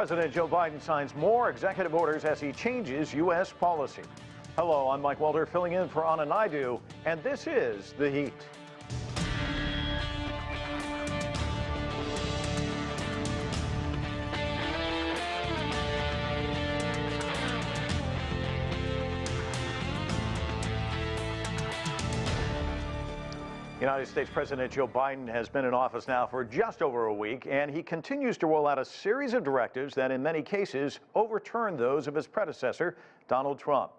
President Joe Biden signs more executive orders as he changes U.S. policy. Hello, I'm Mike Welder filling in for Anna Naidu, and this is The Heat. United States President Joe Biden has been in office now for just over a week, and he continues to roll out a series of directives that in many cases overturn those of his predecessor, Donald Trump.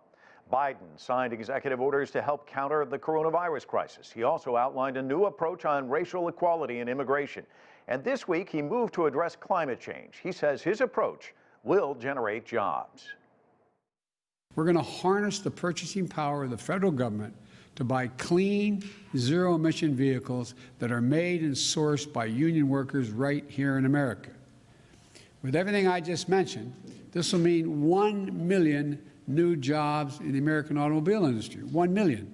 Biden signed executive orders to help counter the coronavirus crisis. He also outlined a new approach on racial equality and immigration. And this week, he moved to address climate change. He says his approach will generate jobs. We're going to harness the purchasing power of the federal government to buy clean, zero-emission vehicles that are made and sourced by union workers right here in America. With everything I just mentioned, this will mean 1 million new jobs in the American automobile industry. 1 million.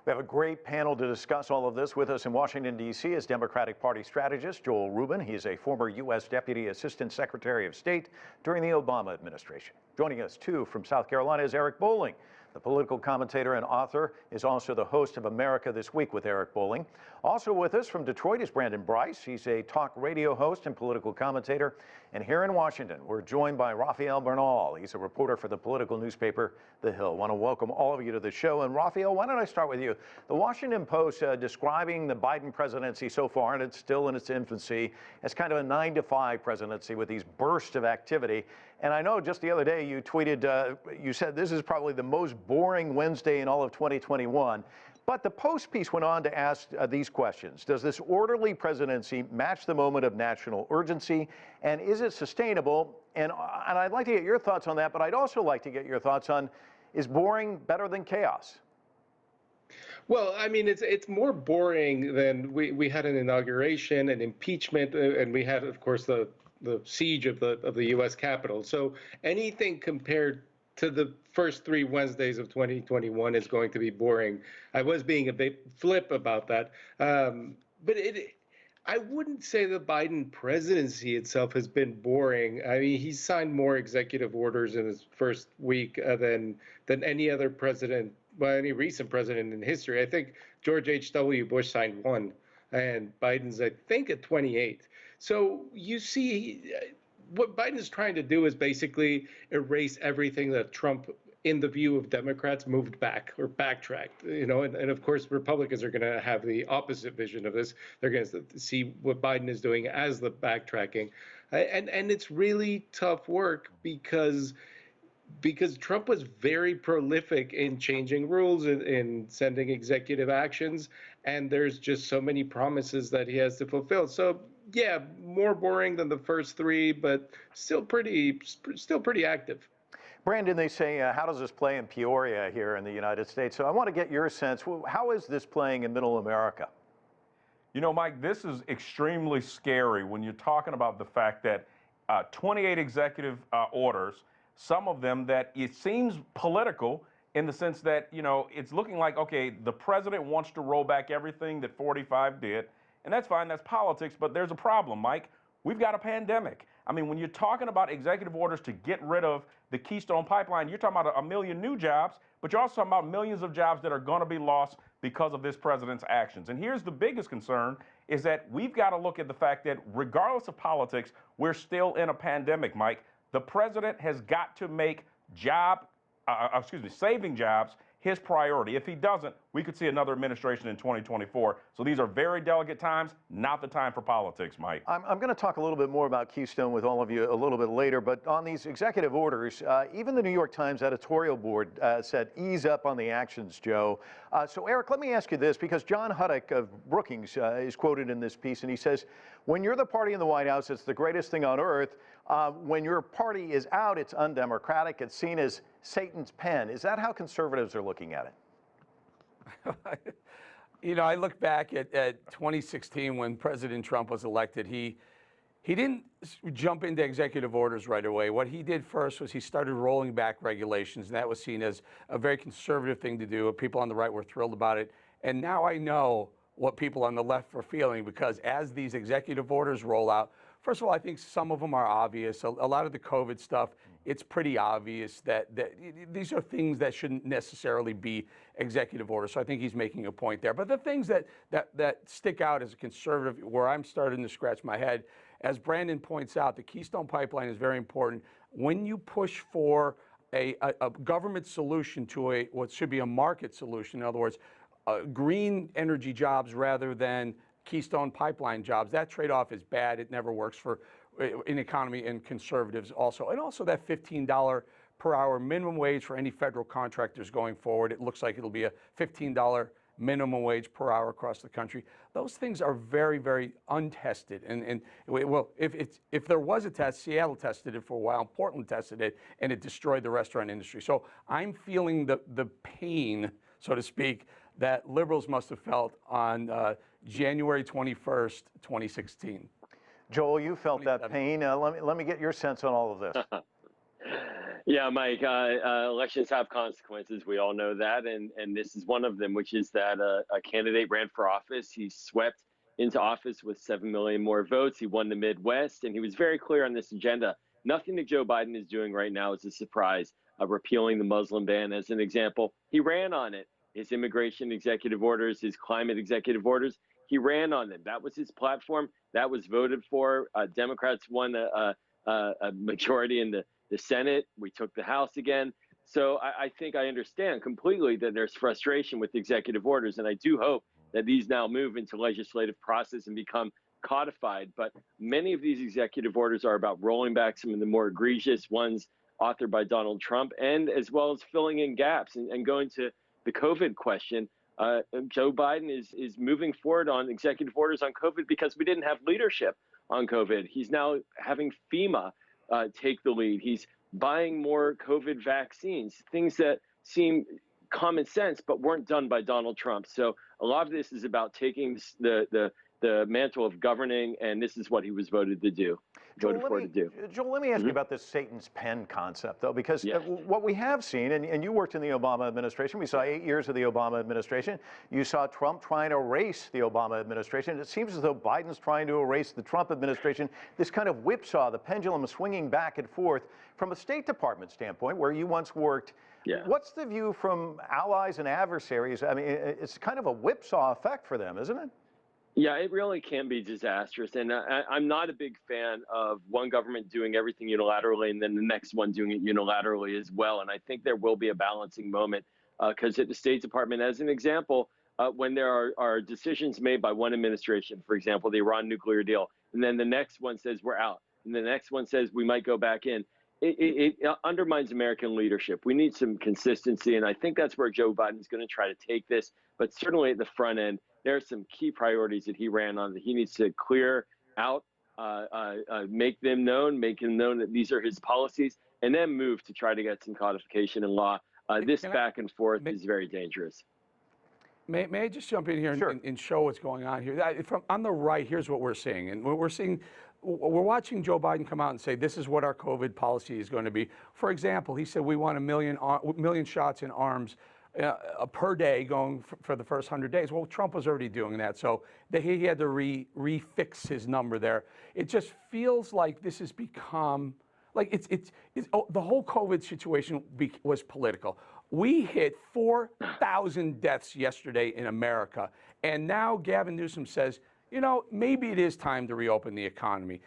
We have a great panel to discuss all of this. With us in Washington, D.C. is Democratic Party strategist Joel Rubin. He is a former U.S. Deputy Assistant Secretary of State during the Obama administration. Joining us, too, from South Carolina is Eric Bolling. The political commentator and author is also the host of America This Week with Eric Bolling. Also with us from Detroit is Brandon Brice. He's a talk radio host and political commentator. And here in Washington, we're joined by Rafael Bernal. He's a reporter for the political newspaper, The Hill. I want to welcome all of you to the show. And Rafael, why don't I start with you? The Washington Post describing the Biden presidency so far, and it's still in its infancy, as kind of a 9-to-5 presidency with these bursts of activity. And I know just the other day you tweeted, you said this is probably the most boring Wednesday in all of 2021. But the Post piece went on to ask these questions. Does this orderly presidency match the moment of national urgency? And is it sustainable? And I'd like to get your thoughts on that, but I'd also like to get your thoughts on, is boring better than chaos? Well, I mean, it's more boring than we had an inauguration, an impeachment, and we had, of course, the siege of the U.S. Capitol. So anything compared to the first 3 Wednesdays of 2021 is going to be boring. I was being a bit flip about that. But I wouldn't say the Biden presidency itself has been boring. I mean, he's signed more executive orders in his first week than any other president, well, any recent president in history. I think George H.W. Bush signed 1, and Biden's, I think, at 28. So you see, what Biden is trying to do is basically erase everything that Trump, in the view of Democrats, moved back or backtracked. You know, and of course, Republicans are going to have the opposite vision of this. They're going to see what Biden is doing as the backtracking, and it's really tough work because Trump was very prolific in changing rules, in sending executive actions, and there's just so many promises that he has to fulfill. So yeah, more boring than the first 3, but still pretty active. Brandon, they say, how does this play in Peoria here in the United States? So I want to get your sense. How is this playing in Middle America? You know, Mike, this is extremely scary when you're talking about the fact that 28 executive orders, some of them that it seems political in the sense that, you know, it's looking like, okay, the president wants to roll back everything that 45 did. And that's fine, that's politics, but there's a problem, Mike. We've got a pandemic. I mean, when you're talking about executive orders to get rid of the Keystone Pipeline, you're talking about a million new jobs, but you're also talking about millions of jobs that are going to be lost because of this president's actions. And here's the biggest concern, is that we've got to look at the fact that regardless of politics, we're still in a pandemic, Mike. The president has got to make saving jobs his priority. If he doesn't, we could see another administration in 2024. So these are very delicate times, not the time for politics, Mike. I'm going to talk a little bit more about Keystone with all of you a little bit later, but on these executive orders, even the New York Times editorial board said ease up on the actions, Joe. So Eric, let me ask you this, because John Huddock of Brookings is quoted in this piece, and he says, when you're the party in the White House, it's the greatest thing on earth. When your party is out, it's undemocratic. It's seen as Satan's pen. Is that how conservatives are looking at it? You know, I look back at 2016 when President Trump was elected. He didn't jump into executive orders right away. What he did first was he started rolling back regulations, and that was seen as a very conservative thing to do. People on the right were thrilled about it. And now I know what people on the left were feeling, because as these executive orders roll out, First of all, I think some of them are obvious. A lot of the COVID stuff, it's pretty obvious that these are things that shouldn't necessarily be executive orders. So I think he's making a point there. But the things that stick out as a conservative, where I'm starting to scratch my head, as Brandon points out, the Keystone Pipeline is very important. When you push for a government solution to what should be a market solution, in other words, green energy jobs rather than Keystone Pipeline jobs, that trade-off is bad. It never works for an economy and conservatives also. And also that $15 per hour minimum wage for any federal contractors going forward. It looks like it'll be a $15 minimum wage per hour across the country. Those things are very, very untested. And well, if there was a test, Seattle tested it for a while, Portland tested it, and it destroyed the restaurant industry. So I'm feeling the pain, so to speak, that liberals must have felt on January 21st, 2016. Joel, you felt that pain. Let me get your sense on all of this. Yeah, Mike, elections have consequences. We all know that. And this is one of them, which is that a candidate ran for office. He swept into office with 7 million more votes. He won the Midwest, and he was very clear on this agenda. Nothing that Joe Biden is doing right now is a surprise. Repealing the Muslim ban, as an example, he ran on it. His immigration executive orders, his climate executive orders, he ran on them. That was his platform. That was voted for. Democrats won a majority in the Senate. We took the House again. So I think I understand completely that there's frustration with executive orders. And I do hope that these now move into legislative process and become codified. But many of these executive orders are about rolling back some of the more egregious ones authored by Donald Trump, and as well as filling in gaps and going to the COVID question. Joe Biden is moving forward on executive orders on COVID because we didn't have leadership on COVID. He's now having FEMA take the lead. He's buying more COVID vaccines, things that seem common sense but weren't done by Donald Trump. So a lot of this is about taking the mantle of governing, and this is what he was voted to do. Joel, let me ask you about this Satan's pen concept, though, because what we have seen, and you worked in the Obama administration, we saw 8 years of the Obama administration. You saw Trump trying to erase the Obama administration. It seems as though Biden's trying to erase the Trump administration, this kind of whipsaw, the pendulum swinging back and forth. From a State Department standpoint, where you once worked, what's the view from allies and adversaries? I mean, it's kind of a whipsaw effect for them, isn't it? Yeah, it really can be disastrous. And I'm not a big fan of one government doing everything unilaterally and then the next one doing it unilaterally as well. And I think there will be a balancing moment because at the State Department, as an example, when there are decisions made by one administration, for example, the Iran nuclear deal, and then the next one says we're out, and the next one says we might go back in, it undermines American leadership. We need some consistency, and I think that's where Joe Biden's going to try to take this. But certainly at the front end, there are some key priorities that he ran on that he needs to clear out, make them known that these are his policies, and then move to try to get some codification in law. This back and forth is very dangerous. May I just jump in here and show what's going on here? On the right, here's what we're seeing. And we're watching Joe Biden come out and say, this is what our COVID policy is going to be. For example, he said we want a million shots in arms per day going for the first 100 days. Well, Trump was already doing that, so he had to refix his number there. It just feels like this has become, like the whole COVID situation was political. We hit 4,000 deaths yesterday in America, and now Gavin Newsom says, you know, maybe it is time to reopen the economy.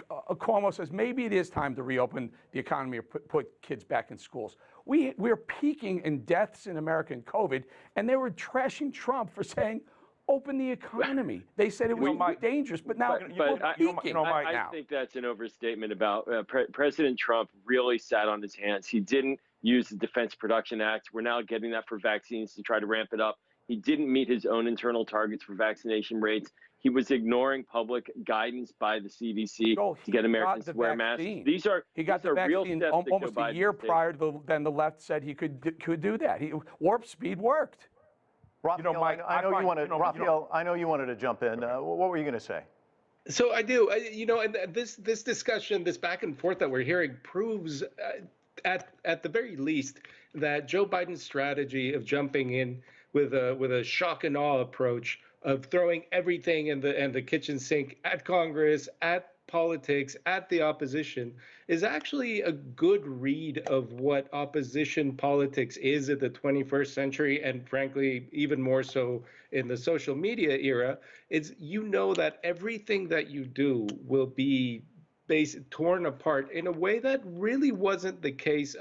Cuomo says maybe it is time to reopen the economy or put kids back in schools. We're peaking in deaths in America in COVID, and they were trashing Trump for saying, open the economy. They said it was dangerous, but now we're peaking. I think that's an overstatement about President Trump really sat on his hands. He didn't use the Defense Production Act. We're now getting that for vaccines to try to ramp it up. He didn't meet his own internal targets for vaccination rates. He was ignoring public guidance by the CDC to get Americans to wear masks. He got the vaccine almost a year prior to than the left said he could do that. Warp speed worked. Rafael, Mike, I know you wanted to jump in. What were you going to say? So I do. And this discussion, this back and forth that we're hearing proves at the very least that Joe Biden's strategy of jumping in with a shock and awe approach of throwing everything in the kitchen sink at Congress, at politics at the opposition is actually a good read of what opposition politics is at the 21st century, and frankly, even more so in the social media era. It's, you know, that everything that you do will be torn apart in a way that really wasn't the case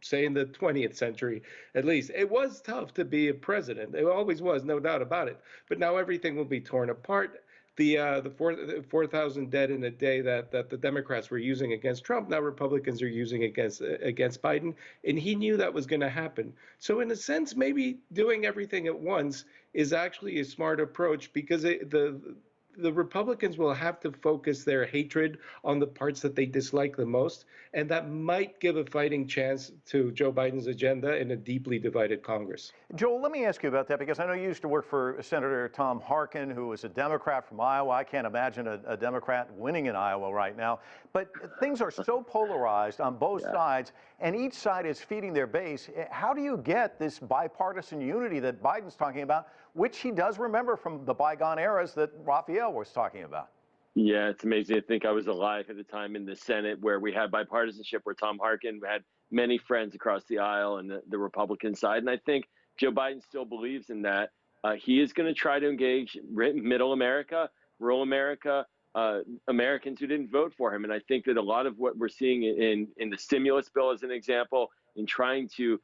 say in the 20th century. At least it was tough to be a president. It always was, no doubt about it. But now everything will be torn apart. The 4,000 dead in a day that the Democrats were using against Trump, now Republicans are using against Biden, and he knew that was going to happen. So in a sense, maybe doing everything at once is actually a smart approach, because the Republicans will have to focus their hatred on the parts that they dislike the most, and that might give a fighting chance to Joe Biden's agenda in a deeply divided Congress. Joel, let me ask you about that, because I know you used to work for Senator Tom Harkin, who was a Democrat from Iowa. I can't imagine a Democrat winning in Iowa right now. But things are so polarized on both sides, and each side is feeding their base. How do you get this bipartisan unity that Biden's talking about, which he does remember from the bygone eras that Rafael was talking about? Yeah, it's amazing to think I was alive at the time in the Senate where we had bipartisanship, where Tom Harkin had many friends across the aisle on the Republican side. And I think Joe Biden still believes in that. He is going to try to engage middle America, rural America, Americans who didn't vote for him. And I think that a lot of what we're seeing in the stimulus bill, as an example, in trying to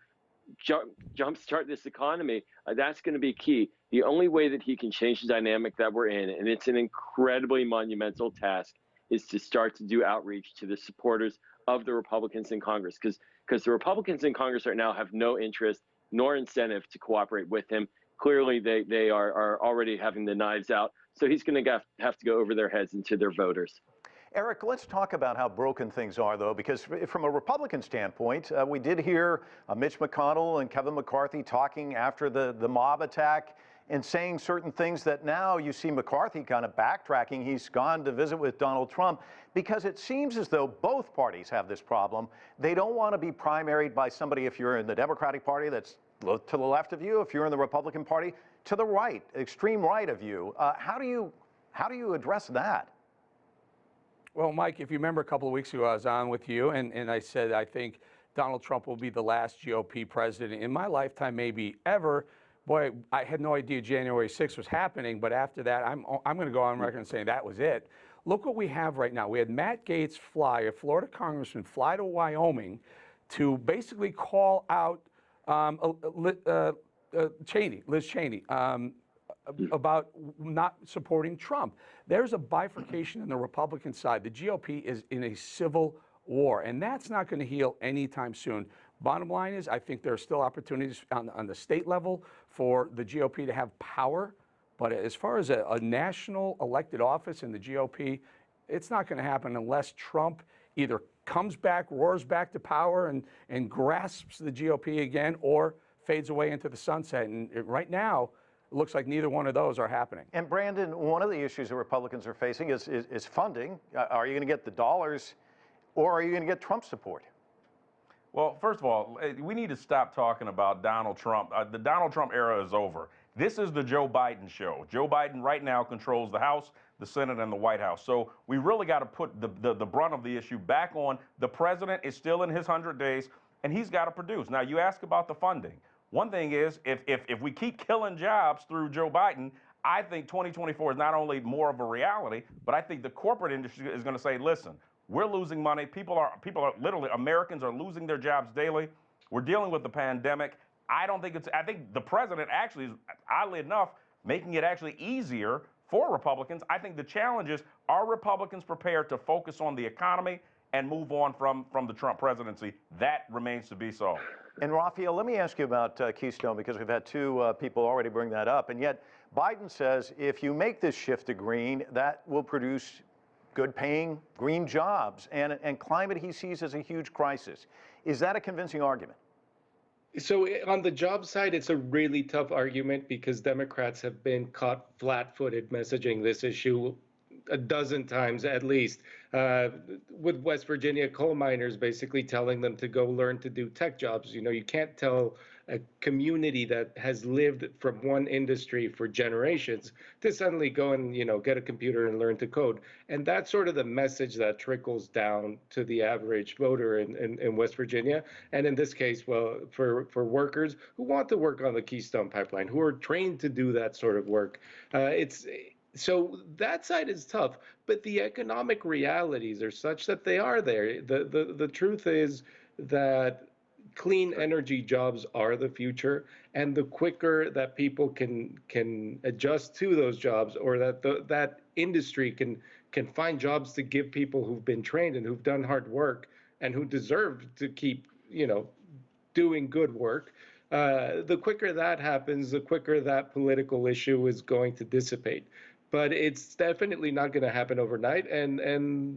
jumpstart this economy, that's going to be key. The only way that he can change the dynamic that we're in, and it's an incredibly monumental task, is to start to do outreach to the supporters of the Republicans in Congress, because the Republicans in Congress right now have no interest nor incentive to cooperate with him. Clearly, they are already having the knives out, so he's going to have to go over their heads and to their voters. Eric, let's talk about how broken things are, though, because from a Republican standpoint, we did hear Mitch McConnell and Kevin McCarthy talking after the mob attack and saying certain things that now you see McCarthy kind of backtracking. He's gone to visit with Donald Trump, because it seems as though both parties have this problem. They don't want to be primaried by somebody, if you're in the Democratic Party, that's to the left of you, if you're in the Republican Party, to the right, extreme right of you. How do you address that? Well, Mike, if you remember a couple of weeks ago, I was on with you, and I said I think Donald Trump will be the last GOP president in my lifetime, maybe ever. Boy, I had no idea January 6th was happening, but after that, I'm going to go on record and say that was it. Look what we have right now. We had Matt Gaetz fly, a Florida congressman, fly to Wyoming to basically call out Liz Cheney, about not supporting Trump. There's a bifurcation in the Republican side. The GOP is in a civil war, and that's not going to heal anytime soon. Bottom line is, I think there are still opportunities on the state level for the GOP to have power, but as far as a national elected office in the GOP, it's not going to happen unless Trump either comes back, roars back to power and grasps the GOP again, or fades away into the sunset. And right now, it looks like neither one of those are happening. And Brandon, one of the issues that Republicans are facing is funding. Are you going to get the dollars, or are you going to get Trump support? Well, first of all, we need to stop talking about Donald Trump. The Donald Trump era is over. This is the Joe Biden show. Joe Biden right now controls the House, the Senate, and the White House. So we really got to put the brunt of the issue back on. The president is still in his 100 days, and he's got to produce. Now, you ask about the funding. One thing is, if we keep killing jobs through Joe Biden, I think 2024 is not only more of a reality, but I think the corporate industry is going to say, listen, we're losing money. People are literally, Americans are losing their jobs daily. We're dealing with the pandemic. I think the president actually is, oddly enough, making it actually easier for Republicans. I think the challenge is, are Republicans prepared to focus on the economy and move on from the Trump presidency? That remains to be solved. And Rafael, let me ask you about Keystone, because we've had two people already bring that up. And yet Biden says if you make this shift to green, that will produce good paying green jobs and climate he sees as a huge crisis. Is that a convincing argument? So on the job side, it's a really tough argument, because Democrats have been caught flat-footed messaging this issue a dozen times at least, with West Virginia coal miners basically telling them to go learn to do tech jobs. You know, you can't tell a community that has lived from one industry for generations to suddenly go and, get a computer and learn to code. And that's sort of the message that trickles down to the average voter in West Virginia. And in this case, well, for workers who want to work on the Keystone Pipeline, who are trained to do that sort of work. So that side is tough, but the economic realities are such that they are there. The truth is that clean energy jobs are the future, and the quicker that people can adjust to those jobs, or that that industry can find jobs to give people who've been trained and who've done hard work and who deserve to keep doing good work, the quicker that happens, the quicker that political issue is going to dissipate. But it's definitely not going to happen overnight, and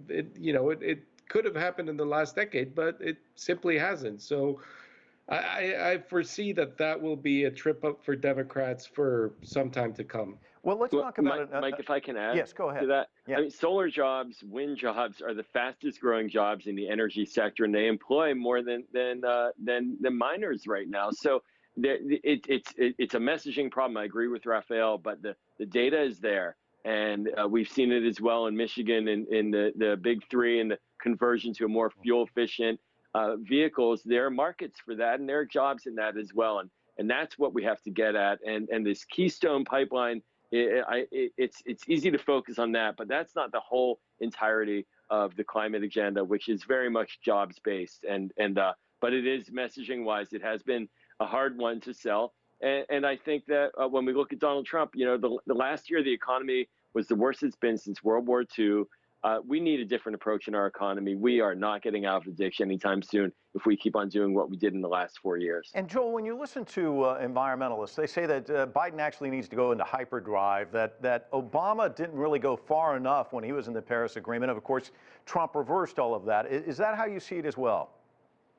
it could have happened in the last decade, but it simply hasn't. So I foresee that will be a trip up for Democrats for some time to come. Well, let's talk about it. Mike, if I can add yes, go ahead. to that. Yeah. I mean, solar jobs, wind jobs are the fastest growing jobs in the energy sector, and they employ more than miners right now. So it's a messaging problem. I agree with Rafael, but the data is there. And we've seen it as well in Michigan in the big three and the conversion to a more fuel efficient vehicles. There are markets for that, and there are jobs in that as well. And that's what we have to get at. And this Keystone Pipeline, it's easy to focus on that, but that's not the whole entirety of the climate agenda, which is very much jobs based. But it is messaging wise. It has been a hard one to sell. And I think that when we look at Donald Trump, the last year the economy was the worst it's been since World War II. We need a different approach in our economy. We are not getting out of the ditch anytime soon if we keep on doing what we did in the last 4 years. And Joel, when you listen to environmentalists, they say that Biden actually needs to go into hyperdrive, that Obama didn't really go far enough when he was in the Paris Agreement. Of course, Trump reversed all of that. Is that how you see it as well?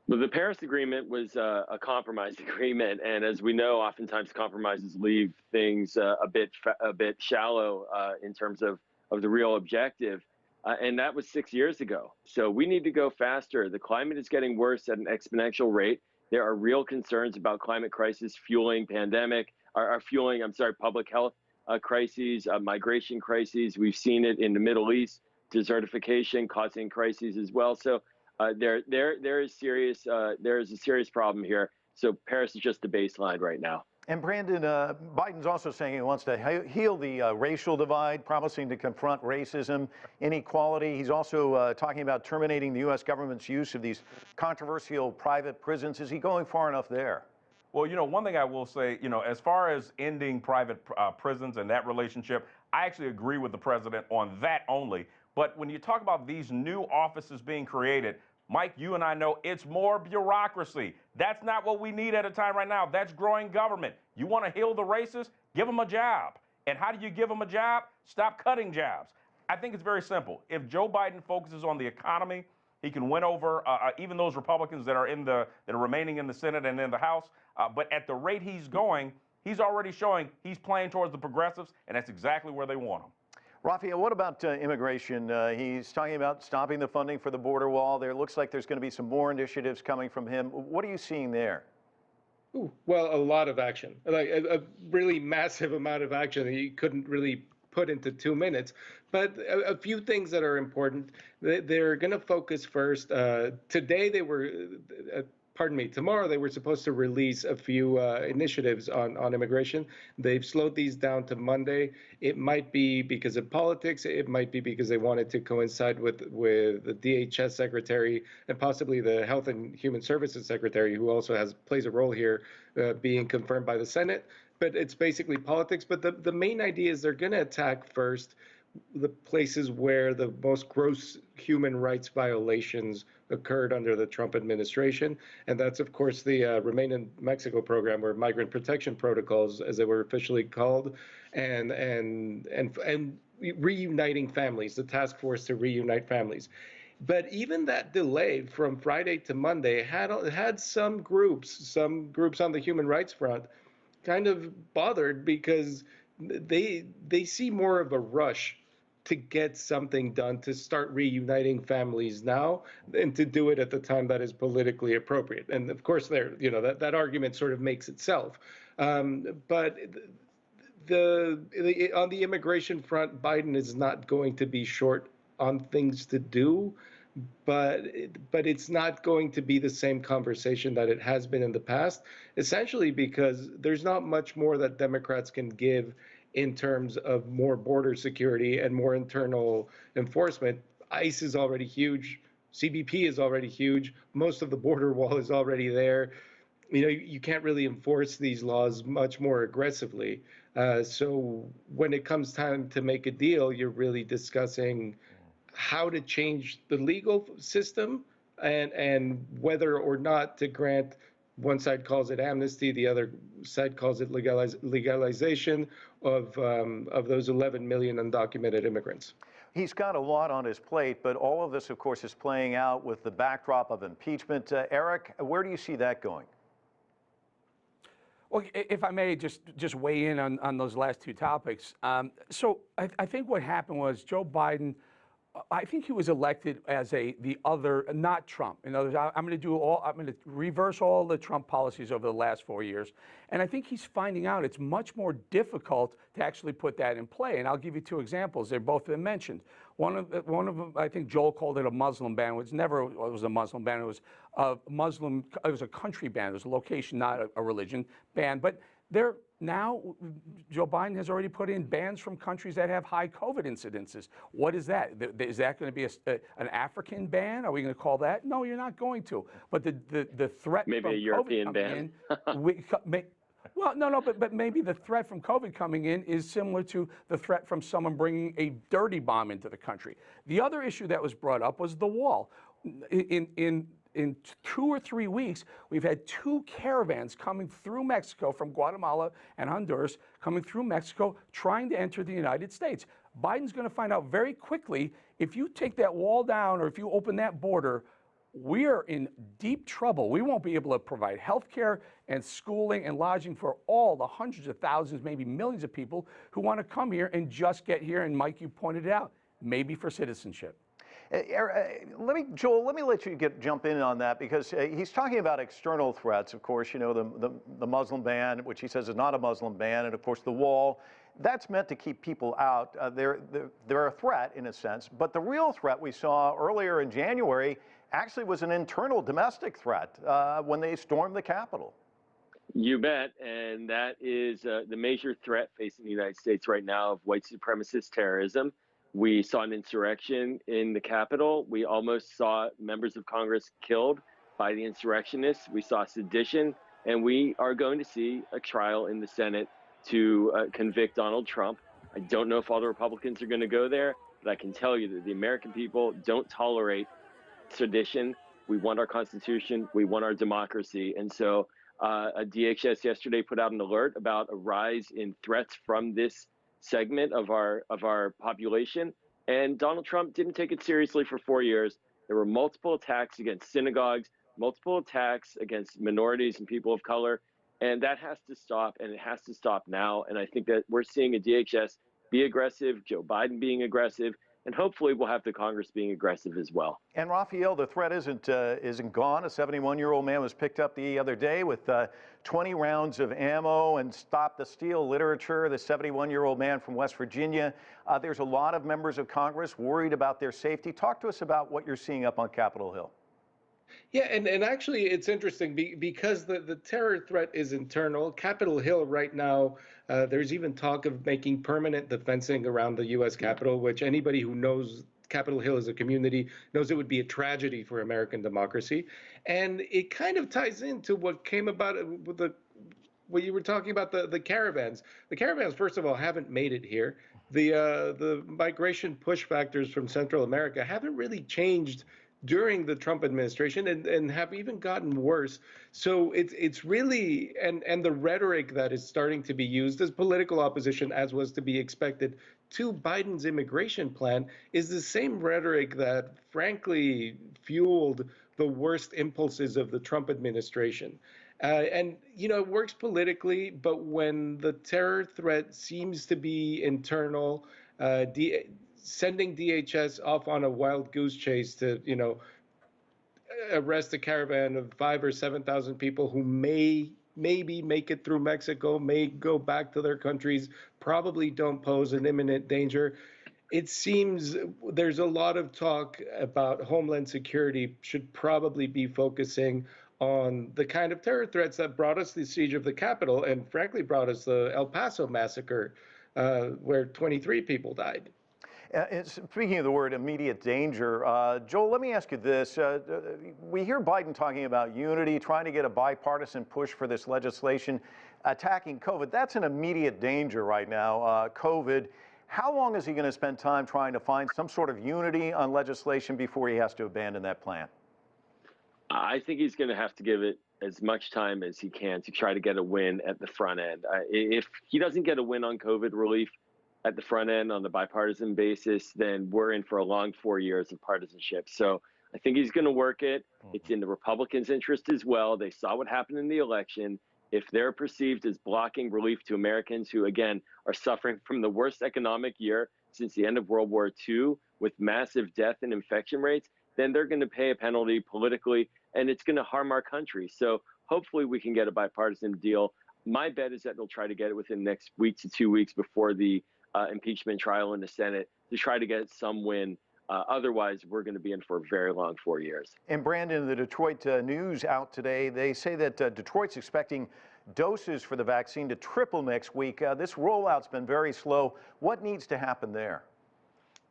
Well, the Paris Agreement was a compromise agreement, and as we know, oftentimes compromises leave things a bit shallow in terms of the real objective. And that was 6 years ago. So we need to go faster. The climate is getting worse at an exponential rate. There are real concerns about climate crisis fueling public health crises, migration crises. We've seen it in the Middle East, desertification causing crises as well. So there is a serious problem here. So Paris is just the baseline right now. And Brandon, Biden's also saying he wants to heal the racial divide, promising to confront racism, inequality. He's also talking about terminating the U.S. government's use of these controversial private prisons. Is he going far enough there? Well, one thing I will say, as far as ending private prisons and that relationship, I actually agree with the president on that only. But when you talk about these new offices being created, Mike, you and I know it's more bureaucracy. That's not what we need at a time right now. That's growing government. You want to heal the racists? Give them a job. And how do you give them a job? Stop cutting jobs. I think it's very simple. If Joe Biden focuses on the economy, he can win over even those Republicans that are remaining in the Senate and in the House. But at the rate he's going, he's already showing he's playing towards the progressives, and that's exactly where they want him. Rafael, what about immigration? He's talking about stopping the funding for the border wall. There looks like there's going to be some more initiatives coming from him. What are you seeing there? Ooh, well, a lot of action, like a really massive amount of action that you couldn't really put into 2 minutes. But a few things that are important. They're going to focus first. Today tomorrow they were supposed to release a few initiatives on immigration. They've slowed these down to Monday. It might be because of politics. It might be because they wanted to coincide with the DHS secretary and possibly the Health and Human Services secretary, who also plays a role here, being confirmed by the Senate. But it's basically politics. But the main idea is they're going to attack first the places where the most gross human rights violations occurred under the Trump administration. And that's, of course, the Remain in Mexico program, or migrant protection protocols, as they were officially called, and reuniting families, the task force to reunite families. But even that delay from Friday to Monday had some groups on the human rights front kind of bothered, because they see more of a rush to get something done, to start reuniting families now, and to do it at the time that is politically appropriate. And of course, that argument sort of makes itself. But on the immigration front, Biden is not going to be short on things to do, but it's not going to be the same conversation that it has been in the past, essentially because there's not much more that Democrats can give in terms of more border security and more internal enforcement. ICE is already huge. CBP is already huge. Most of the border wall is already there. You can't really enforce these laws much more aggressively. So when it comes time to make a deal, you're really discussing how to change the legal system and whether or not to grant. One side calls it amnesty, the other side calls it legalization of those 11 million undocumented immigrants. He's got a lot on his plate, but all of this, of course, is playing out with the backdrop of impeachment. Eric, where do you see that going? Well, if I may just weigh in on those last two topics. So I think what happened was Joe Biden, I think he was elected as the other, not Trump. In other words, I'm going to reverse all the Trump policies over the last 4 years. And I think he's finding out it's much more difficult to actually put that in play. And I'll give you two examples. They've both been mentioned. One of them, I think Joel called it a Muslim ban, which never was a Muslim ban. It was it was a country ban. It was a location, not a religion ban. But now, Joe Biden has already put in bans from countries that have high COVID incidences. What is that? Is that going to be an African ban? Are we going to call that? No, you're not going to. But the threat maybe from a European COVID ban. Well, no, but maybe the threat from COVID coming in is similar to the threat from someone bringing a dirty bomb into the country. The other issue that was brought up was the wall. In 2 or 3 weeks, we've had 2 caravans coming through Mexico from Guatemala and Honduras, coming through Mexico, trying to enter the United States. Biden's going to find out very quickly, if you take that wall down or if you open that border, we are in deep trouble. We won't be able to provide health care and schooling and lodging for all the hundreds of thousands, maybe millions of people who want to come here and just get here. And Mike, you pointed it out, maybe for citizenship. Joel, let me let you jump in on that, because he's talking about external threats. Of course, the Muslim ban, which he says is not a Muslim ban, and of course the wall. That's meant to keep people out. They're a threat in a sense, but the real threat we saw earlier in January actually was an internal domestic threat when they stormed the Capitol. You bet, and that is the major threat facing the United States right now of white supremacist terrorism. We saw an insurrection in the Capitol. We almost saw members of Congress killed by the insurrectionists. We saw sedition, and we are going to see a trial in the Senate to convict Donald Trump. I don't know if all the Republicans are going to go there, but I can tell you that the American people don't tolerate sedition. We want our Constitution. We want our democracy. And so a DHS yesterday put out an alert about a rise in threats from this segment of our population, and Donald Trump didn't take it seriously for 4 years. There were multiple attacks against synagogues, multiple attacks against minorities and people of color, and that has to stop, and it has to stop now. And I think that we're seeing a DHS be aggressive, Joe Biden being aggressive, and hopefully we'll have the Congress being aggressive as well. And Rafael, the threat isn't gone. A 71-year-old man was picked up the other day with 20 rounds of ammo and Stop the Steal literature. The 71-year-old man from West Virginia. There's a lot of members of Congress worried about their safety. Talk to us about what you're seeing up on Capitol Hill. Yeah, and actually it's interesting because the terror threat is internal. Capitol Hill right now, there's even talk of making permanent the fencing around the U.S. Capitol, which anybody who knows Capitol Hill as a community knows it would be a tragedy for American democracy. And it kind of ties into what came about with what you were talking about, the caravans. The caravans, first of all, haven't made it here. The migration push factors from Central America haven't really changed during the Trump administration and have even gotten worse. So it's really, and the rhetoric that is starting to be used as political opposition, as was to be expected, to Biden's immigration plan is the same rhetoric that frankly fueled the worst impulses of the Trump administration. And, it works politically, but when the terror threat seems to be internal, sending DHS off on a wild goose chase to, arrest a caravan of 5,000 or 7,000 people who maybe make it through Mexico, may go back to their countries, probably don't pose an imminent danger. It seems there's a lot of talk about Homeland Security should probably be focusing on the kind of terror threats that brought us the siege of the Capitol and frankly brought us the El Paso massacre, where 23 people died. Speaking of the word immediate danger, Joel, let me ask you this. We hear Biden talking about unity, trying to get a bipartisan push for this legislation attacking COVID. That's an immediate danger right now, COVID. How long is he going to spend time trying to find some sort of unity on legislation before he has to abandon that plan? I think he's going to have to give it as much time as he can to try to get a win at the front end. If he doesn't get a win on COVID relief at the front end on the bipartisan basis, then we're in for a long 4 years of partisanship. So I think he's going to work it. It's in the Republicans' interest as well. They saw what happened in the election. If they're perceived as blocking relief to Americans who, again, are suffering from the worst economic year since the end of World War II with massive death and infection rates, then they're going to pay a penalty politically, and it's going to harm our country. So hopefully we can get a bipartisan deal. My bet is that they'll try to get it within the next week to 2 weeks before the impeachment trial in the Senate to try to get some win. Otherwise, we're going to be in for a very long 4 years. And Brandon, the Detroit News out today, they say that Detroit's expecting doses for the vaccine to triple next week. This rollout's been very slow. What needs to happen there?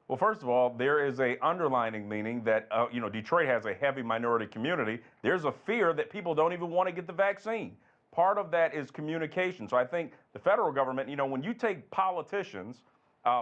Well, first of all, there is a underlining meaning that, Detroit has a heavy minority community. There's a fear that people don't even want to get the vaccine. Part of that is communication. So I think the federal government, when you take politicians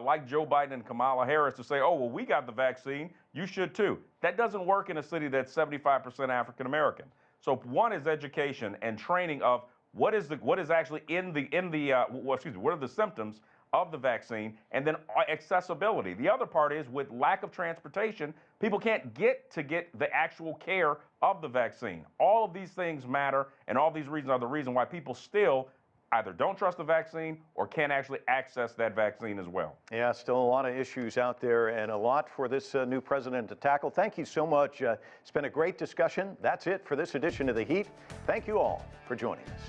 like Joe Biden and Kamala Harris to say, oh, well, we got the vaccine, you should too. That doesn't work in a city that's 75% African American. So one is education and training of what is actually what are the symptoms of the vaccine, and then accessibility. The other part is with lack of transportation, people can't get the actual care of the vaccine. All of these things matter, and all these reasons are the reason why people still either don't trust the vaccine or can't actually access that vaccine as well. Yeah, still a lot of issues out there and a lot for this new president to tackle. Thank you so much. It's been a great discussion. That's it for this edition of The Heat. Thank you all for joining us.